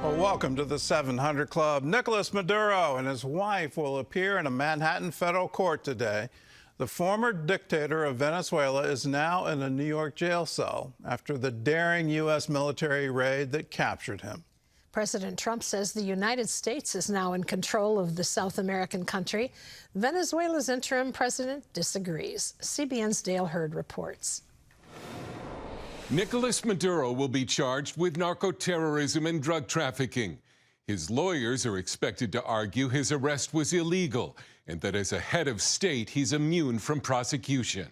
Well, welcome to the 700 Club. Nicolas Maduro and his wife will appear in a Manhattan federal court today. The former dictator of Venezuela is now in a New York jail cell after the daring U.S. military raid that captured him. President Trump says the United States is now in control of the South American country. Venezuela's interim president disagrees. CBN's Dale Hurd reports. Nicolas Maduro will be charged with narco-terrorism and drug trafficking. His lawyers are expected to argue his arrest was illegal and that as a head of state, he's immune from prosecution.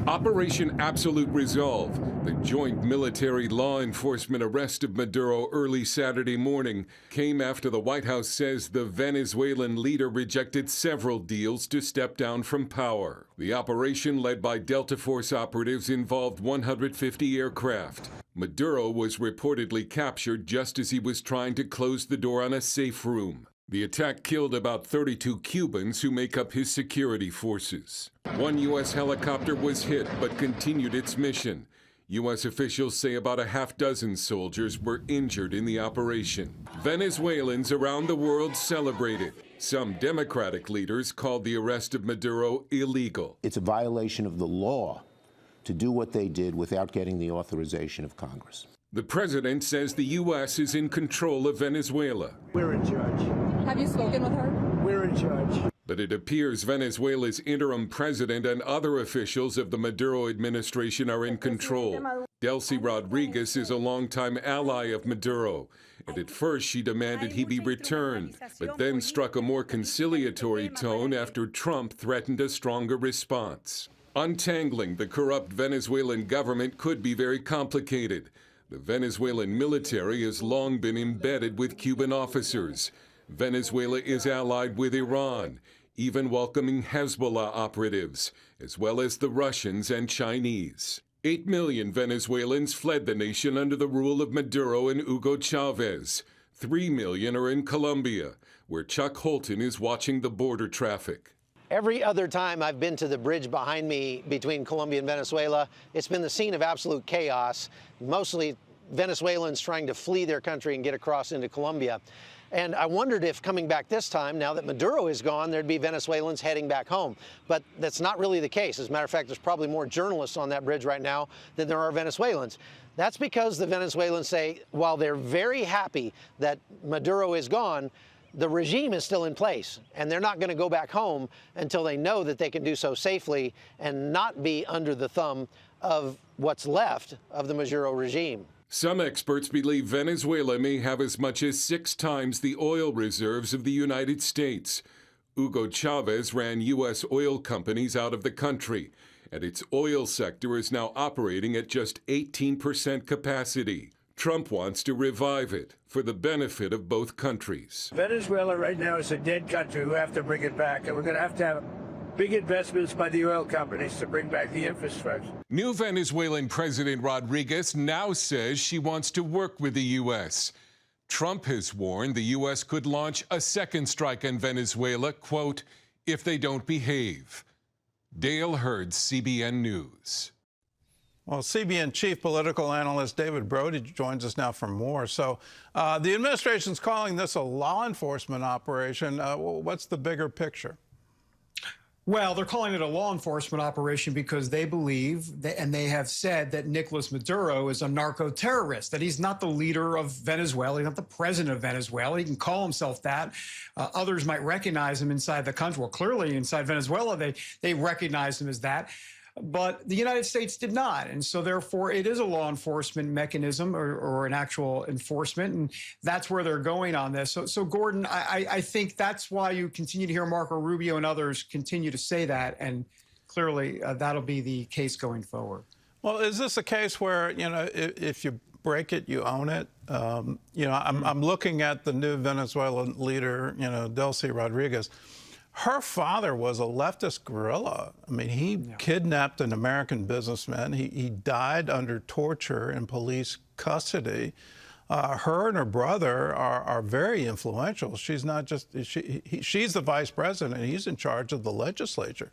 Operation Absolute Resolve, the joint military law enforcement arrest of Maduro early Saturday morning, came after the White House says the Venezuelan leader rejected several deals to step down from power. The operation, led by Delta Force operatives, involved 150 aircraft. Maduro was reportedly captured just as he was trying to close the door on a safe room. The attack killed about 32 Cubans who make up his security forces. One U.S. helicopter was hit but continued its mission. U.S. officials say about a half-dozen soldiers were injured in the operation. Venezuelans around the world celebrated. Some Democratic leaders called the arrest of Maduro illegal. It's a violation of the law to do what they did without getting the authorization of Congress. The president says the U.S. is in control of Venezuela. We're in charge. Have you spoken with her? We're in charge. But it appears Venezuela's interim president and other officials of the Maduro administration are in control. Delcy Rodriguez is a longtime ally of Maduro, and at first she demanded he be returned, but then struck a more conciliatory tone after Trump threatened a stronger response. Untangling the corrupt Venezuelan government could be very complicated. The Venezuelan military has long been embedded with Cuban officers. Venezuela is allied with Iran, even welcoming Hezbollah operatives, as well as the Russians and Chinese. 8 million Venezuelans fled the nation under the rule of Maduro and Hugo Chavez. 3 million are in Colombia, where Chuck Holton is watching the border traffic. Every other time I've been to the bridge behind me between Colombia and Venezuela, it's been the scene of absolute chaos, mostly Venezuelans trying to flee their country and get across into Colombia. And I wondered if coming back this time, now that Maduro is gone, there'd be Venezuelans heading back home. But that's not really the case. As a matter of fact, there's probably more journalists on that bridge right now than there are Venezuelans. That's because the Venezuelans say, while they're very happy that Maduro is gone, the regime is still in place, and they're not going to go back home until they know that they can do so safely and not be under the thumb of what's left of the Maduro regime. Some experts believe Venezuela may have as much as 6 times the oil reserves of the United States. Hugo Chavez ran U.S. oil companies out of the country, and its oil sector is now operating at just 18% capacity. Trump wants to revive it for the benefit of both countries. Venezuela right now is a dead country. We have to bring it back, and we're going to have big investments by the oil companies to bring back the infrastructure. New Venezuelan President Rodriguez now says she wants to work with the U.S. Trump has warned the U.S. could launch a second strike on Venezuela, quote, if they don't behave. Dale Hurd, CBN News. Well, CBN chief political analyst David Brody joins us now for more. So the administration's calling this a law enforcement operation. What's the bigger picture? Well, they're calling it a law enforcement operation because they believe, and they have said, that Nicolas Maduro is a narco-terrorist, that he's not the leader of Venezuela, he's not the president of Venezuela. He can call himself that. Others might recognize him inside the country. Well, clearly inside Venezuela, they recognized him as that. But the United States did not. And so, therefore, it is a law enforcement mechanism or an actual enforcement. And that's where they're going on this. So Gordon, I think that's why you continue to hear Marco Rubio and others continue to say that. And clearly, that'll be the case going forward. Well, is this a case where, if you break it, you own it? I'm looking at the new Venezuelan leader, Delcy Rodriguez. Her father was a leftist guerrilla. I mean, he kidnapped an American businessman. He died under torture in police custody. Her and her brother are very influential. She's not just, she's the vice president. He's in charge of the legislature.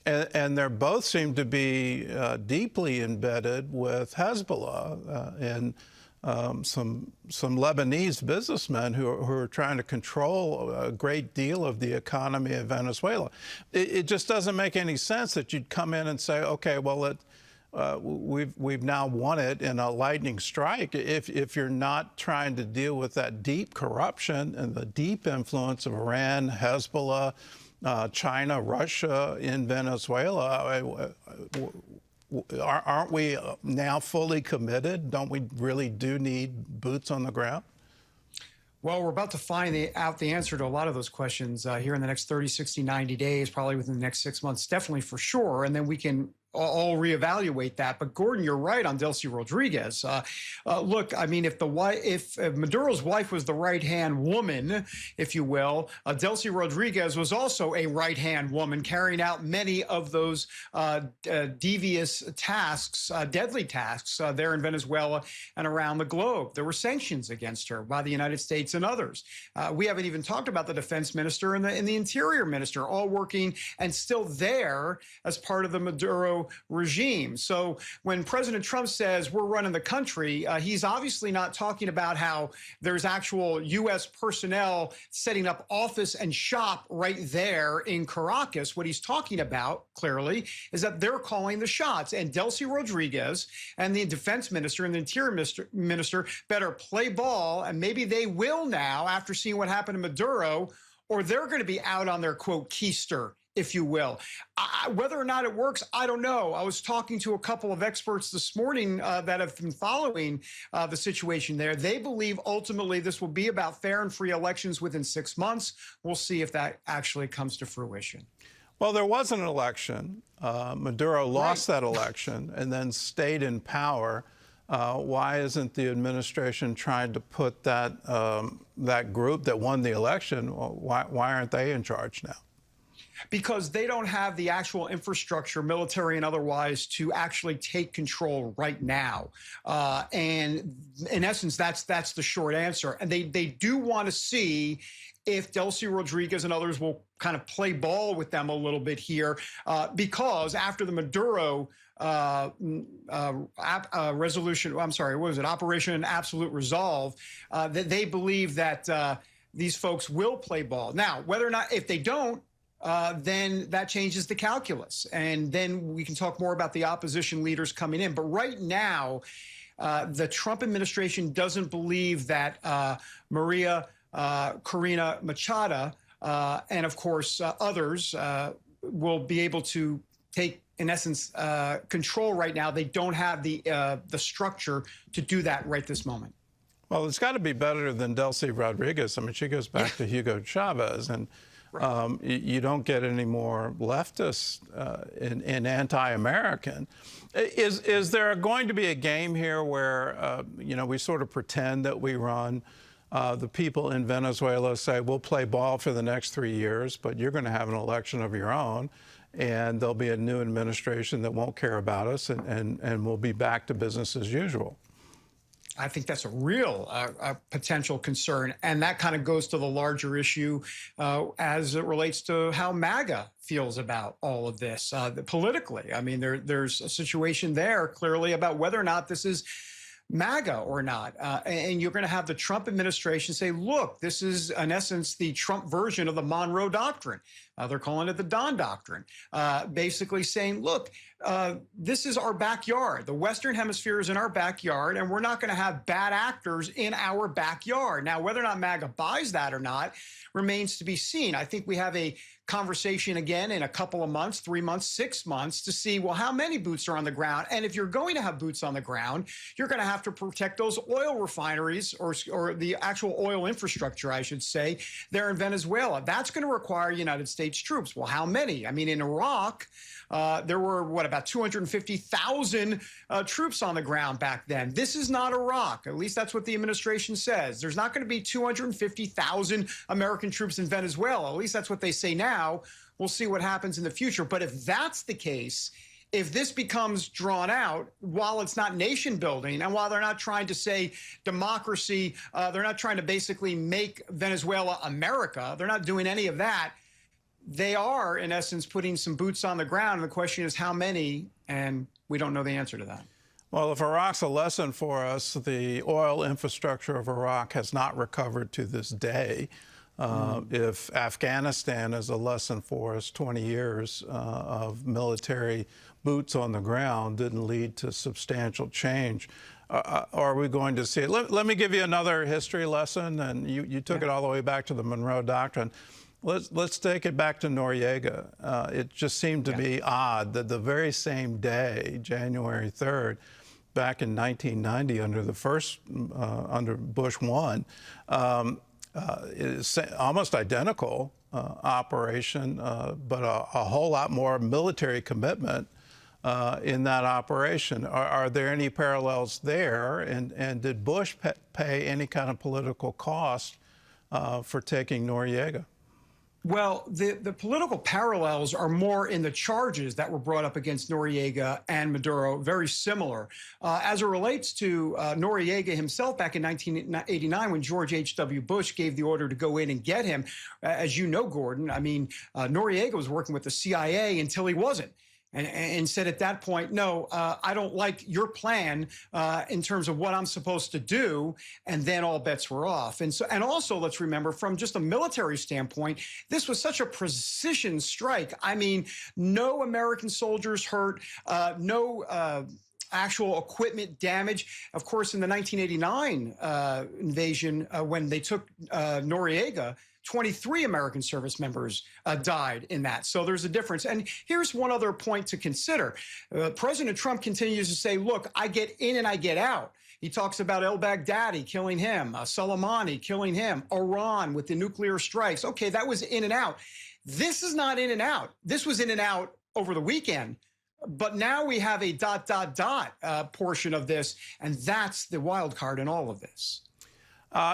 And they both seem to be deeply embedded with Hezbollah. And some Lebanese businessmen who are trying to control a great deal of the economy of Venezuela. It just doesn't make any sense that you'd come in and say, okay, well, we've now won it in a lightning strike if you're not trying to deal with that deep corruption and the deep influence of Iran, Hezbollah, China, Russia in Venezuela. Aren't we now fully committed? Don't we really do need boots on the ground? Well, we're about to find out the answer to a lot of those questions here in the next 30, 60, 90 days, probably within the next 6 months, definitely for sure. And then we can all reevaluate that. But Gordon, you're right on Delcy Rodriguez. Look, I mean, if Maduro's wife was the right-hand woman, if you will, Delcy Rodriguez was also a right-hand woman carrying out many of those devious tasks, deadly tasks there in Venezuela and around the globe. There were sanctions against her by the United States and others. We haven't even talked about the defense minister and the interior minister, all working and still there as part of the Maduro regime. So when President Trump says we're running the country, he's obviously not talking about how there's actual U.S. personnel setting up office and shop right there in Caracas. What he's talking about, clearly, is that they're calling the shots. And Delcy Rodriguez and the defense minister and the interior minister better play ball, and maybe they will now after seeing what happened to Maduro, or they're going to be out on their, quote, keister, if you will. Whether or not it works, I don't know. I was talking to a couple of experts this morning that have been following the situation there. They believe ultimately this will be about fair and free elections within 6 months. We'll see if that actually comes to fruition. Well, there was an election. Maduro lost that election and then stayed in power. Why isn't the administration trying to put that that group that won the election, why aren't they in charge now? Because they don't have the actual infrastructure, military and otherwise, to actually take control right now. And in essence, that's the short answer. And they do want to see if Delcy Rodriguez and others will kind of play ball with them a little bit here, because after the Maduro resolution, I'm sorry, what was it, Operation Absolute Resolve, that they believe that these folks will play ball. Now, whether or not, if they don't, then that changes the calculus. And then we can talk more about the opposition leaders coming in. But right now, the Trump administration doesn't believe that Maria Corina Machado and, of course, others will be able to take, in essence, control right now. They don't have the structure to do that right this moment. Well, it's got to be better than Delcy Rodriguez. I mean, she goes back to Hugo Chavez, and you don't get any more leftists and anti-American. Is there going to be a game here where, you know, we sort of pretend that we run? The people in Venezuela say, we'll play ball for the next 3 years, but you're going to have an election of your own, and there'll be a new administration that won't care about us, and we'll be back to business as usual. I think that's a real potential concern. And that kind of goes to the larger issue as it relates to how MAGA feels about all of this politically. I mean, there's a situation there clearly about whether or not this is MAGA or not. And you're going to have the Trump administration say, look, this is, in essence, the Trump version of the Monroe Doctrine. They're calling it the Don Doctrine, basically saying, look, this is our backyard. The Western Hemisphere is in our backyard, and we're not going to have bad actors in our backyard. Now, whether or not MAGA buys that or not remains to be seen. I think we have a conversation again in a couple of months, 3 months, 6 months, to see, well, how many boots are on the ground? And if you're going to have boots on the ground, you're going to have to protect those oil refineries or the actual oil infrastructure, I should say, there in Venezuela. That's going to require United States troops. Well, how many? I mean, in Iraq, there were, what, about 250,000 troops on the ground back then. This is not Iraq. At least that's what the administration says. There's not going to be 250,000 American troops in Venezuela. At least that's what they say now. We'll see what happens in the future. But if that's the case, if this becomes drawn out, while it's not nation building and while they're not trying to say democracy, they're not trying to basically make Venezuela America, they're not doing any of that. They are, in essence, putting some boots on the ground. And the question is how many, and we don't know the answer to that. Well, if Iraq's a lesson for us, the oil infrastructure of Iraq has not recovered to this day. If Afghanistan is a lesson for us, 20 years of military boots on the ground didn't lead to substantial change. Are we going to see it? Let me give you another history lesson, and you took it all the way back to the Monroe Doctrine. Let's take it back to Noriega. It just seemed to be odd that the very same day, January 3rd, back in 1990, under the first, under Bush 1, it's almost identical operation, but a whole lot more military commitment in that operation. Are there any parallels there? And did Bush pay any kind of political cost for taking Noriega? Well, the political parallels are more in the charges that were brought up against Noriega and Maduro, very similar. As it relates to Noriega himself back in 1989, when George H.W. Bush gave the order to go in and get him, as you know, Gordon, I mean, Noriega was working with the CIA until he wasn't. And said at that point, no, I don't like your plan in terms of what I'm supposed to do. And then all bets were off. And also, let's remember, from just a military standpoint, this was such a precision strike. I mean, no American soldiers hurt, no actual equipment damage. Of course, in the 1989 invasion, when they took Noriega, 23 American service members died in that. So there's a difference. And here's one other point to consider. President Trump continues to say, look, I get in and I get out. He talks about el-Baghdadi killing him, Soleimani killing him, Iran with the nuclear strikes. Okay, that was in and out. This is not in and out. This was in and out over the weekend. But now we have a ... portion of this, and that's the wild card in all of this.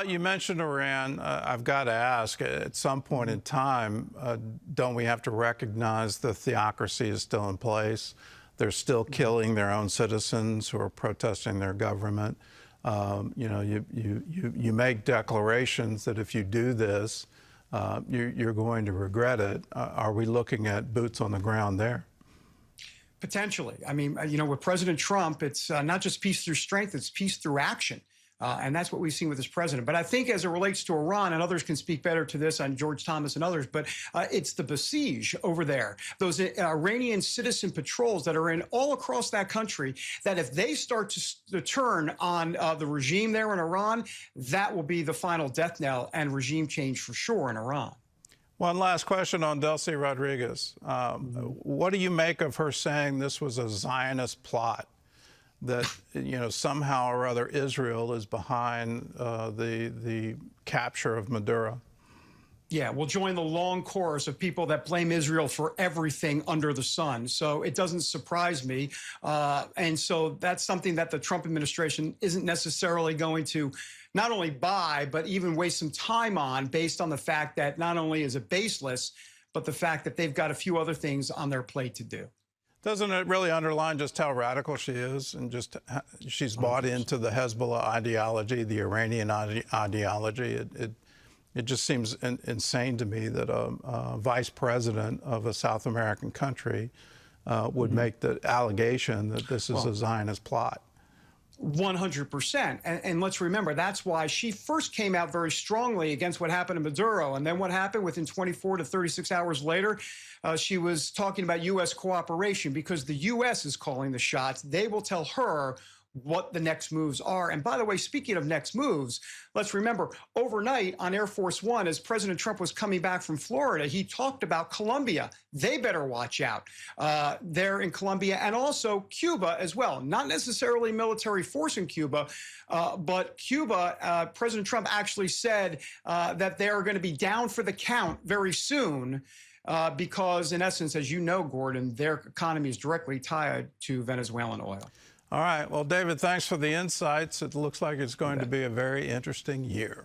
You mentioned Iran. I've got to ask, at some point in time, don't we have to recognize the theocracy is still in place? They're still killing their own citizens who are protesting their government. You know, you make declarations that if you do this, you're going to regret it. Are we looking at boots on the ground there? Potentially. I mean, you know, with President Trump, it's not just peace through strength, it's peace through action. And that's what we've seen with this president. But I think as it relates to Iran, and others can speak better to this on George Thomas and others, but it's the besiege over there, those Iranian citizen patrols that are in all across that country, that if they start to turn on the regime there in Iran, that will be the final death knell and regime change for sure in Iran. One last question on Delcy Rodriguez. What do you make of her saying this was a Zionist plot? That, you know, somehow or other Israel is behind the capture of Maduro? Yeah, we'll join the long chorus of people that blame Israel for everything under the sun. So it doesn't surprise me. And so that's something that the Trump administration isn't necessarily going to not only buy, but even waste some time on, based on the fact that not only is it baseless, but the fact that they've got a few other things on their plate to do. Doesn't it really underline just how radical she is, and just she's bought into the Hezbollah ideology, the Iranian ideology? It just seems insane to me that a vice president of a South American country would make the allegation that this is a Zionist plot. 100%. And let's remember, that's why she first came out very strongly against what happened to Maduro. And then what happened within 24 to 36 hours later, she was talking about U.S. cooperation, because the U.S. is calling the shots. They will tell her what the next moves are. And by the way, speaking of next moves, let's remember, overnight on Air Force One, as President Trump was coming back from Florida, he talked about Colombia. They better watch out there in Colombia, and also Cuba as well. Not necessarily military force in Cuba, but Cuba, President Trump actually said that they are going to be down for the count very soon. Because in essence, as you know, Gordon, their economy is directly tied to Venezuelan oil. All right. Well, David, thanks for the insights. It looks like it's going to be a very interesting year.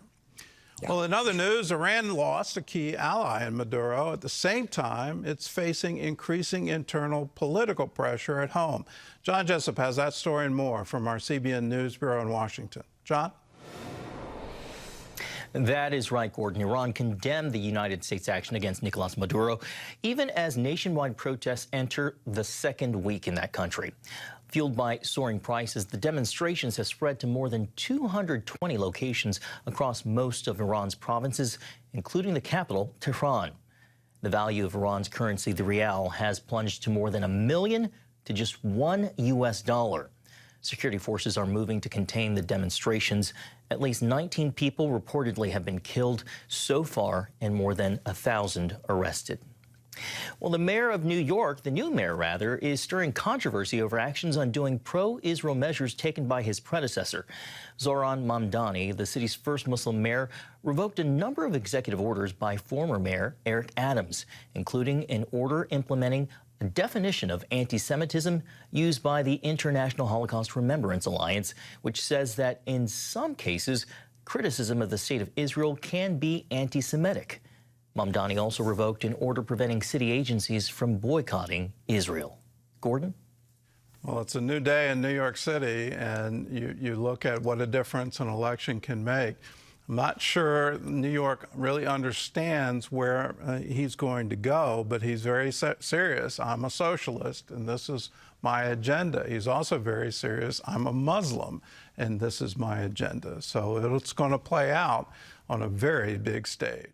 Yeah. Well, in other news, Iran lost a key ally in Maduro. At the same time, it's facing increasing internal political pressure at home. John Jessup has that story and more from our CBN News Bureau in Washington. John? That is right, Gordon. Iran condemned the United States' action against Nicolas Maduro, even as nationwide protests enter the second week in that country. Fueled by soaring prices, the demonstrations have spread to more than 220 locations across most of Iran's provinces, including the capital, Tehran. The value of Iran's currency, the rial, has plunged to more than $1 million to just $1 US. Security forces are moving to contain the demonstrations. At least 19 people reportedly have been killed so far and more than 1,000 arrested. Well, the mayor of New York, the new mayor rather, is stirring controversy over actions undoing pro-Israel measures taken by his predecessor. Zohran Mamdani, the city's first Muslim mayor, revoked a number of executive orders by former mayor Eric Adams, including an order implementing a definition of anti-Semitism used by the International Holocaust Remembrance Alliance, which says that in some cases, criticism of the state of Israel can be anti-Semitic. Mamdani also revoked an order preventing city agencies from boycotting Israel. Gordon? Well, it's a new day in New York City, and you look at what a difference an election can make. I'm not sure New York really understands where he's going to go, but he's very serious. I'm a socialist, and this is my agenda. He's also very serious. I'm a Muslim, and this is my agenda. So it's going to play out on a very big stage.